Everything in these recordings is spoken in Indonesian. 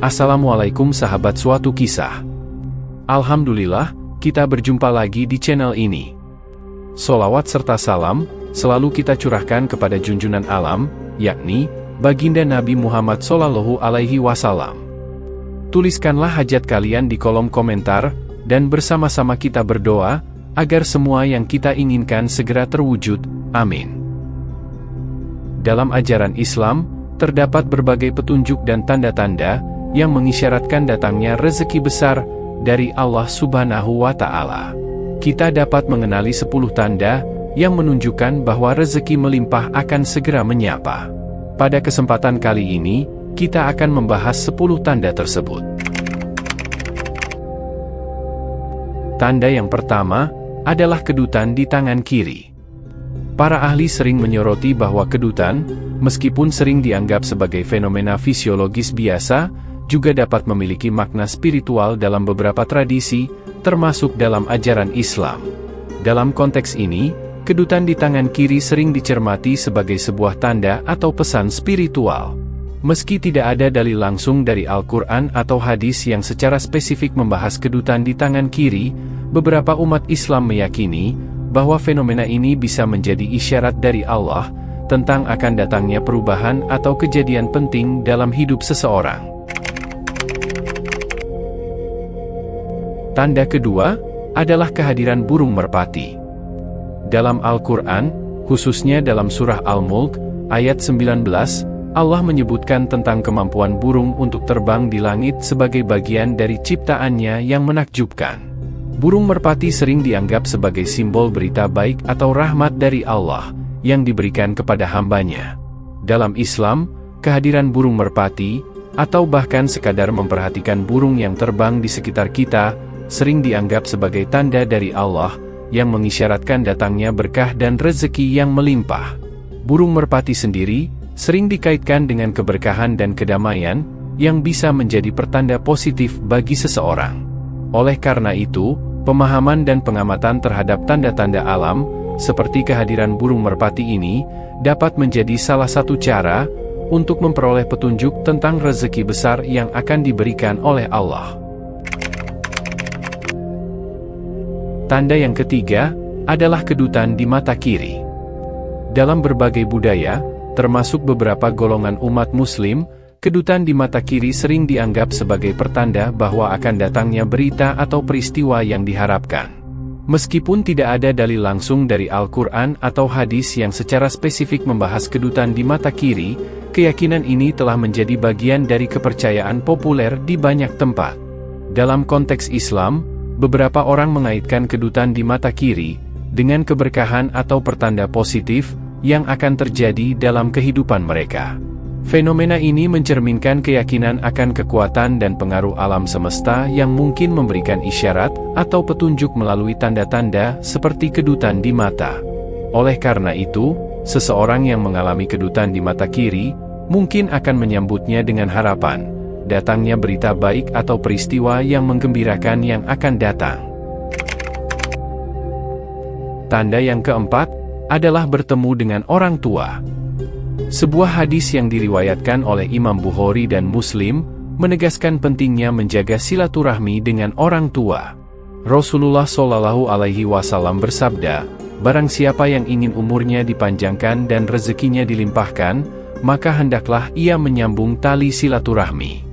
Assalamualaikum sahabat suatu kisah. Alhamdulillah, kita berjumpa lagi di channel ini. Sholawat serta salam selalu kita curahkan kepada junjungan alam, yakni baginda Nabi Muhammad SAW. Tuliskanlah hajat kalian di kolom komentar, dan bersama-sama kita berdoa, agar semua yang kita inginkan segera terwujud, amin. Dalam ajaran Islam, terdapat berbagai petunjuk dan tanda-tanda yang mengisyaratkan datangnya rezeki besar dari Allah Subhanahu wa Ta'ala. Kita dapat mengenali 10 tanda yang menunjukkan bahwa rezeki melimpah akan segera menyapa. Pada kesempatan kali ini, kita akan membahas 10 tanda tersebut. Tanda yang pertama adalah kedutan di tangan kiri. Para ahli sering menyoroti bahwa kedutan, meskipun sering dianggap sebagai fenomena fisiologis biasa, juga dapat memiliki makna spiritual dalam beberapa tradisi, termasuk dalam ajaran Islam. Dalam konteks ini, kedutan di tangan kiri sering dicermati sebagai sebuah tanda atau pesan spiritual. Meski tidak ada dalil langsung dari Al-Quran atau hadis yang secara spesifik membahas kedutan di tangan kiri, beberapa umat Islam meyakini bahwa fenomena ini bisa menjadi isyarat dari Allah tentang akan datangnya perubahan atau kejadian penting dalam hidup seseorang. Tanda kedua adalah kehadiran burung merpati. Dalam Al-Quran, khususnya dalam surah Al-Mulk, ayat 19, Allah menyebutkan tentang kemampuan burung untuk terbang di langit sebagai bagian dari ciptaannya yang menakjubkan. Burung merpati sering dianggap sebagai simbol berita baik atau rahmat dari Allah yang diberikan kepada hambanya. Dalam Islam, kehadiran burung merpati, atau bahkan sekadar memperhatikan burung yang terbang di sekitar kita, sering dianggap sebagai tanda dari Allah yang mengisyaratkan datangnya berkah dan rezeki yang melimpah. Burung merpati sendiri sering dikaitkan dengan keberkahan dan kedamaian yang bisa menjadi pertanda positif bagi seseorang. Oleh karena itu, pemahaman dan pengamatan terhadap tanda-tanda alam seperti kehadiran burung merpati ini dapat menjadi salah satu cara untuk memperoleh petunjuk tentang rezeki besar yang akan diberikan oleh Allah. Tanda yang ketiga adalah kedutan di mata kiri. Dalam berbagai budaya, termasuk beberapa golongan umat Muslim, kedutan di mata kiri sering dianggap sebagai pertanda bahwa akan datangnya berita atau peristiwa yang diharapkan. Meskipun tidak ada dalil langsung dari Al-Quran atau hadis yang secara spesifik membahas kedutan di mata kiri, keyakinan ini telah menjadi bagian dari kepercayaan populer di banyak tempat. Dalam konteks Islam, beberapa orang mengaitkan kedutan di mata kiri dengan keberkahan atau pertanda positif yang akan terjadi dalam kehidupan mereka. Fenomena ini mencerminkan keyakinan akan kekuatan dan pengaruh alam semesta yang mungkin memberikan isyarat atau petunjuk melalui tanda-tanda seperti kedutan di mata. Oleh karena itu, seseorang yang mengalami kedutan di mata kiri mungkin akan menyambutnya dengan harapan datangnya berita baik atau peristiwa yang menggembirakan yang akan datang. Tanda yang keempat adalah bertemu dengan orang tua. Sebuah hadis yang diriwayatkan oleh Imam Bukhari dan Muslim menegaskan pentingnya menjaga silaturahmi dengan orang tua. Rasulullah SAW bersabda, "Barang siapa yang ingin umurnya dipanjangkan dan rezekinya dilimpahkan, maka hendaklah ia menyambung tali silaturahmi."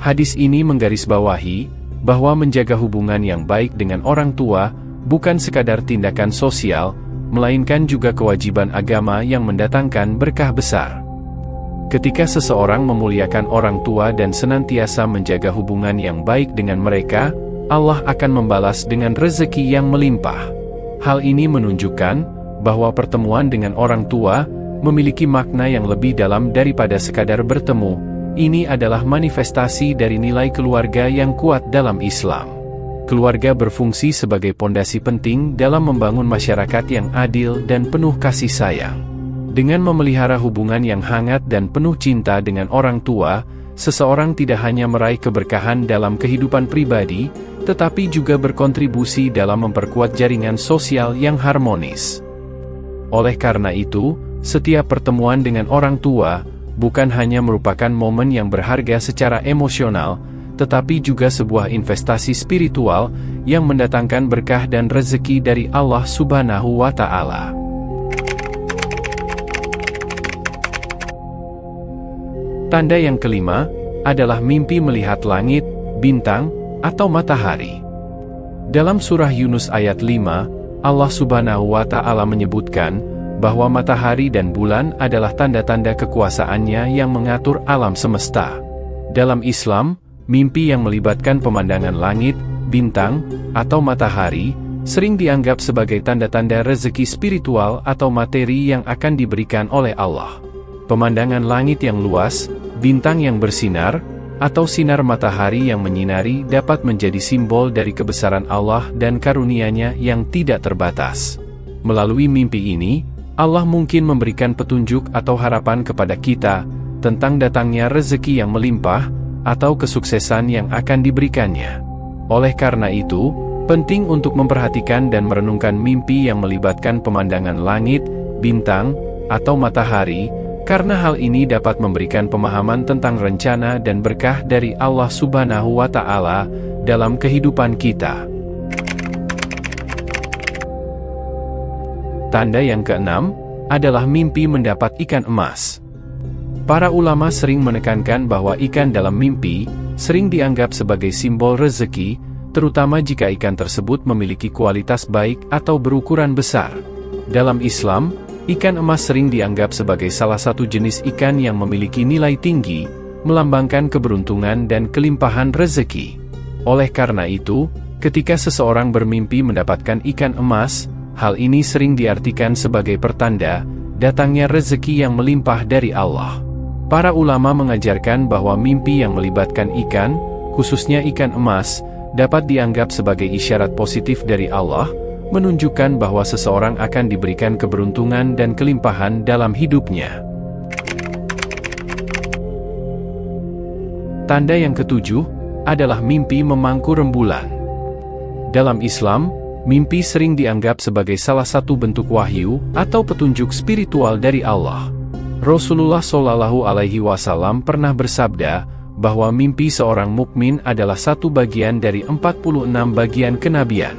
Hadis ini menggarisbawahi bahwa menjaga hubungan yang baik dengan orang tua bukan sekadar tindakan sosial, melainkan juga kewajiban agama yang mendatangkan berkah besar. Ketika seseorang memuliakan orang tua dan senantiasa menjaga hubungan yang baik dengan mereka, Allah akan membalas dengan rezeki yang melimpah. Hal ini menunjukkan bahwa pertemuan dengan orang tua memiliki makna yang lebih dalam daripada sekadar bertemu. Ini adalah manifestasi dari nilai keluarga yang kuat dalam Islam. Keluarga berfungsi sebagai pondasi penting dalam membangun masyarakat yang adil dan penuh kasih sayang. Dengan memelihara hubungan yang hangat dan penuh cinta dengan orang tua, seseorang tidak hanya meraih keberkahan dalam kehidupan pribadi, tetapi juga berkontribusi dalam memperkuat jaringan sosial yang harmonis. Oleh karena itu, setiap pertemuan dengan orang tua bukan hanya merupakan momen yang berharga secara emosional, tetapi juga sebuah investasi spiritual yang mendatangkan berkah dan rezeki dari Allah Subhanahu wa Ta'ala. Tanda yang kelima adalah mimpi melihat langit, bintang, atau matahari. Dalam surah Yunus ayat 5, Allah Subhanahu wa Ta'ala menyebutkan bahwa matahari dan bulan adalah tanda-tanda kekuasaannya yang mengatur alam semesta. Dalam Islam, mimpi yang melibatkan pemandangan langit, bintang, atau matahari sering dianggap sebagai tanda-tanda rezeki spiritual atau materi yang akan diberikan oleh Allah. Pemandangan langit yang luas, bintang yang bersinar, atau sinar matahari yang menyinari dapat menjadi simbol dari kebesaran Allah dan karunia-Nya yang tidak terbatas. Melalui mimpi ini, Allah mungkin memberikan petunjuk atau harapan kepada kita tentang datangnya rezeki yang melimpah, atau kesuksesan yang akan diberikannya. Oleh karena itu, penting untuk memperhatikan dan merenungkan mimpi yang melibatkan pemandangan langit, bintang, atau matahari, karena hal ini dapat memberikan pemahaman tentang rencana dan berkah dari Allah Subhanahu wa Ta'ala dalam kehidupan kita. Tanda yang keenam adalah mimpi mendapat ikan emas. Para ulama sering menekankan bahwa ikan dalam mimpi sering dianggap sebagai simbol rezeki, terutama jika ikan tersebut memiliki kualitas baik atau berukuran besar. Dalam Islam, ikan emas sering dianggap sebagai salah satu jenis ikan yang memiliki nilai tinggi, melambangkan keberuntungan dan kelimpahan rezeki. Oleh karena itu, ketika seseorang bermimpi mendapatkan ikan emas, hal ini sering diartikan sebagai pertanda datangnya rezeki yang melimpah dari Allah. Para ulama mengajarkan bahwa mimpi yang melibatkan ikan, khususnya ikan emas, dapat dianggap sebagai isyarat positif dari Allah, menunjukkan bahwa seseorang akan diberikan keberuntungan dan kelimpahan dalam hidupnya. Tanda yang ketujuh adalah mimpi memangku rembulan. Dalam Islam, mimpi sering dianggap sebagai salah satu bentuk wahyu atau petunjuk spiritual dari Allah. Rasulullah Shallallahu Alaihi Wasallam pernah bersabda bahwa mimpi seorang mukmin adalah satu bagian dari 46 bagian kenabian.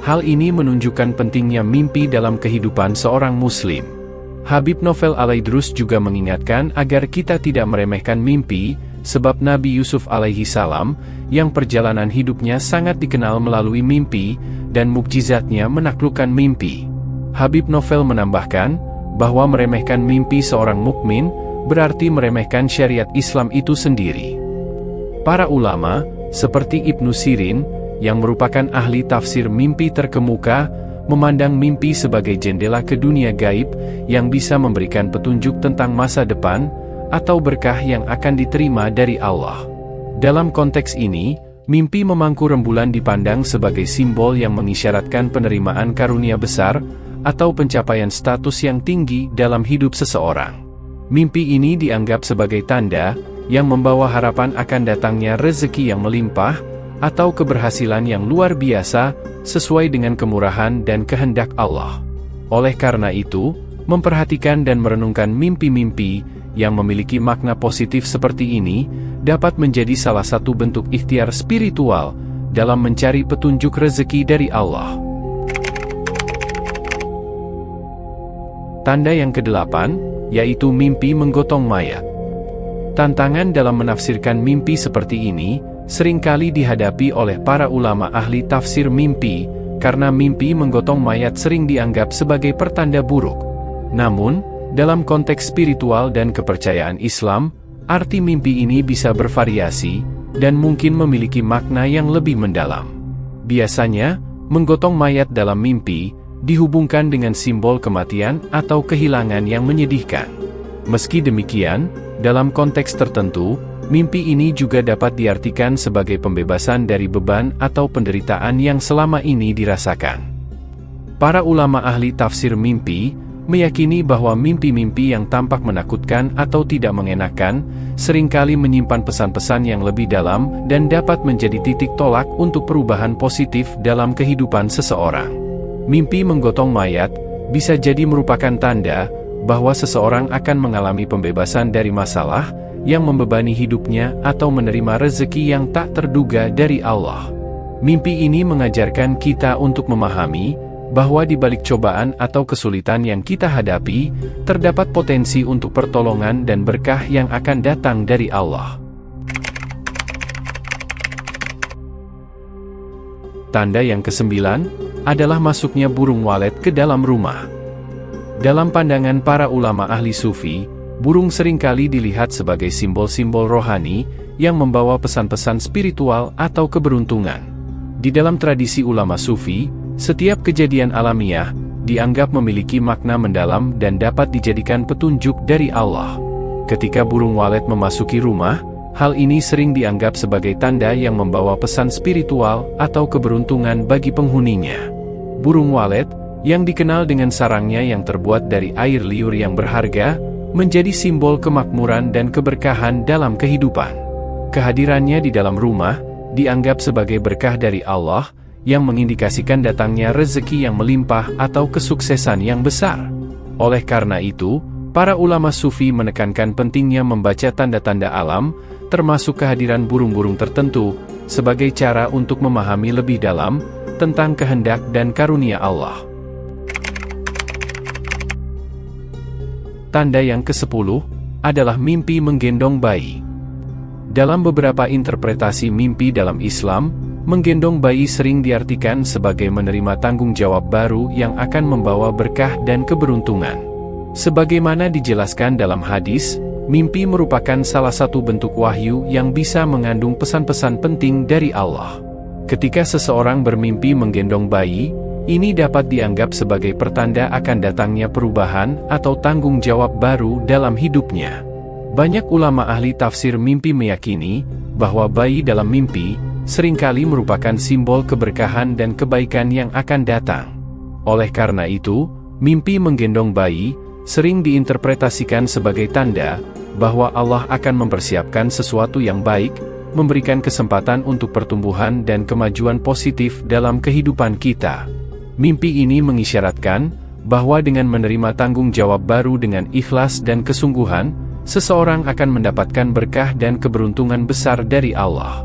Hal ini menunjukkan pentingnya mimpi dalam kehidupan seorang muslim. Habib Novel Alaidrus juga mengingatkan agar kita tidak meremehkan mimpi, sebab Nabi Yusuf alaihi salam, yang perjalanan hidupnya sangat dikenal melalui mimpi, dan mukjizatnya menaklukkan mimpi. Habib Novel menambahkan, bahwa meremehkan mimpi seorang mukmin, berarti meremehkan syariat Islam itu sendiri. Para ulama, seperti Ibnu Sirin, yang merupakan ahli tafsir mimpi terkemuka, memandang mimpi sebagai jendela ke dunia gaib, yang bisa memberikan petunjuk tentang masa depan, atau berkah yang akan diterima dari Allah. Dalam konteks ini, mimpi memangku rembulan dipandang sebagai simbol yang mengisyaratkan penerimaan karunia besar, atau pencapaian status yang tinggi dalam hidup seseorang. Mimpi ini dianggap sebagai tanda yang membawa harapan akan datangnya rezeki yang melimpah, atau keberhasilan yang luar biasa, sesuai dengan kemurahan dan kehendak Allah. Oleh karena itu, memperhatikan dan merenungkan mimpi-mimpi yang memiliki makna positif seperti ini, dapat menjadi salah satu bentuk ikhtiar spiritual dalam mencari petunjuk rezeki dari Allah. Tanda yang kedelapan, yaitu mimpi menggotong mayat. Tantangan dalam menafsirkan mimpi seperti ini, seringkali dihadapi oleh para ulama ahli tafsir mimpi, karena mimpi menggotong mayat sering dianggap sebagai pertanda buruk. Namun, dalam konteks spiritual dan kepercayaan Islam, arti mimpi ini bisa bervariasi, dan mungkin memiliki makna yang lebih mendalam. Biasanya, menggotong mayat dalam mimpi dihubungkan dengan simbol kematian atau kehilangan yang menyedihkan. Meski demikian, dalam konteks tertentu, mimpi ini juga dapat diartikan sebagai pembebasan dari beban atau penderitaan yang selama ini dirasakan. Para ulama ahli tafsir mimpi meyakini bahwa mimpi-mimpi yang tampak menakutkan atau tidak mengenakan seringkali menyimpan pesan-pesan yang lebih dalam dan dapat menjadi titik tolak untuk perubahan positif dalam kehidupan seseorang. Mimpi menggotong mayat bisa jadi merupakan tanda bahwa seseorang akan mengalami pembebasan dari masalah yang membebani hidupnya atau menerima rezeki yang tak terduga dari Allah. Mimpi ini mengajarkan kita untuk memahami bahwa di balik cobaan atau kesulitan yang kita hadapi, terdapat potensi untuk pertolongan dan berkah yang akan datang dari Allah. Tanda yang kesembilan adalah masuknya burung walet ke dalam rumah. Dalam pandangan para ulama ahli sufi, burung seringkali dilihat sebagai simbol-simbol rohani yang membawa pesan-pesan spiritual atau keberuntungan. Di dalam tradisi ulama sufi, setiap kejadian alamiah dianggap memiliki makna mendalam dan dapat dijadikan petunjuk dari Allah. Ketika burung walet memasuki rumah, hal ini sering dianggap sebagai tanda yang membawa pesan spiritual atau keberuntungan bagi penghuninya. Burung walet, yang dikenal dengan sarangnya yang terbuat dari air liur yang berharga, menjadi simbol kemakmuran dan keberkahan dalam kehidupan. Kehadirannya di dalam rumah dianggap sebagai berkah dari Allah, yang mengindikasikan datangnya rezeki yang melimpah atau kesuksesan yang besar. Oleh karena itu, para ulama sufi menekankan pentingnya membaca tanda-tanda alam, termasuk kehadiran burung-burung tertentu, sebagai cara untuk memahami lebih dalam tentang kehendak dan karunia Allah. Tanda yang ke-10 adalah mimpi menggendong bayi. Dalam beberapa interpretasi mimpi dalam Islam, menggendong bayi sering diartikan sebagai menerima tanggung jawab baru yang akan membawa berkah dan keberuntungan. Sebagaimana dijelaskan dalam hadis, mimpi merupakan salah satu bentuk wahyu yang bisa mengandung pesan-pesan penting dari Allah. Ketika seseorang bermimpi menggendong bayi, ini dapat dianggap sebagai pertanda akan datangnya perubahan atau tanggung jawab baru dalam hidupnya. Banyak ulama ahli tafsir mimpi meyakini bahwa bayi dalam mimpi seringkali merupakan simbol keberkahan dan kebaikan yang akan datang. Oleh karena itu, mimpi menggendong bayi sering diinterpretasikan sebagai tanda bahwa Allah akan mempersiapkan sesuatu yang baik, memberikan kesempatan untuk pertumbuhan dan kemajuan positif dalam kehidupan kita. Mimpi ini mengisyaratkan bahwa dengan menerima tanggung jawab baru dengan ikhlas dan kesungguhan, seseorang akan mendapatkan berkah dan keberuntungan besar dari Allah.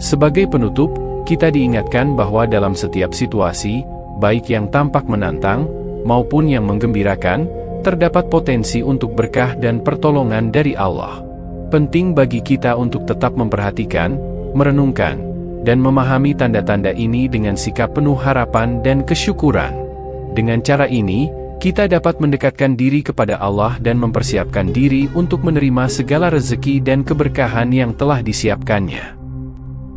Sebagai penutup, kita diingatkan bahwa dalam setiap situasi, baik yang tampak menantang, maupun yang menggembirakan, terdapat potensi untuk berkah dan pertolongan dari Allah. Penting bagi kita untuk tetap memperhatikan, merenungkan, dan memahami tanda-tanda ini dengan sikap penuh harapan dan kesyukuran. Dengan cara ini, kita dapat mendekatkan diri kepada Allah dan mempersiapkan diri untuk menerima segala rezeki dan keberkahan yang telah disiapkannya.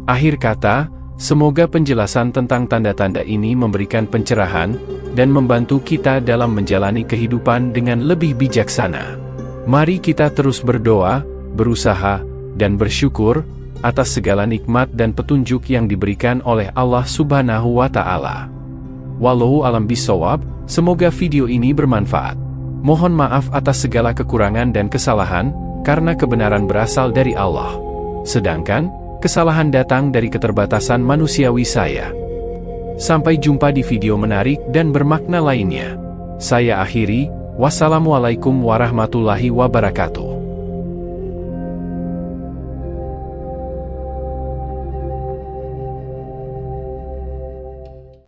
Akhir kata, semoga penjelasan tentang tanda-tanda ini memberikan pencerahan dan membantu kita dalam menjalani kehidupan dengan lebih bijaksana. Mari kita terus berdoa, berusaha, dan bersyukur atas segala nikmat dan petunjuk yang diberikan oleh Allah Subhanahu wa Ta'ala. Wallahu a'lam bishawab, semoga video ini bermanfaat. Mohon maaf atas segala kekurangan dan kesalahan, karena kebenaran berasal dari Allah. Sedangkan kesalahan datang dari keterbatasan manusiawi saya. Sampai jumpa di video menarik dan bermakna lainnya. Saya akhiri, wassalamualaikum warahmatullahi wabarakatuh.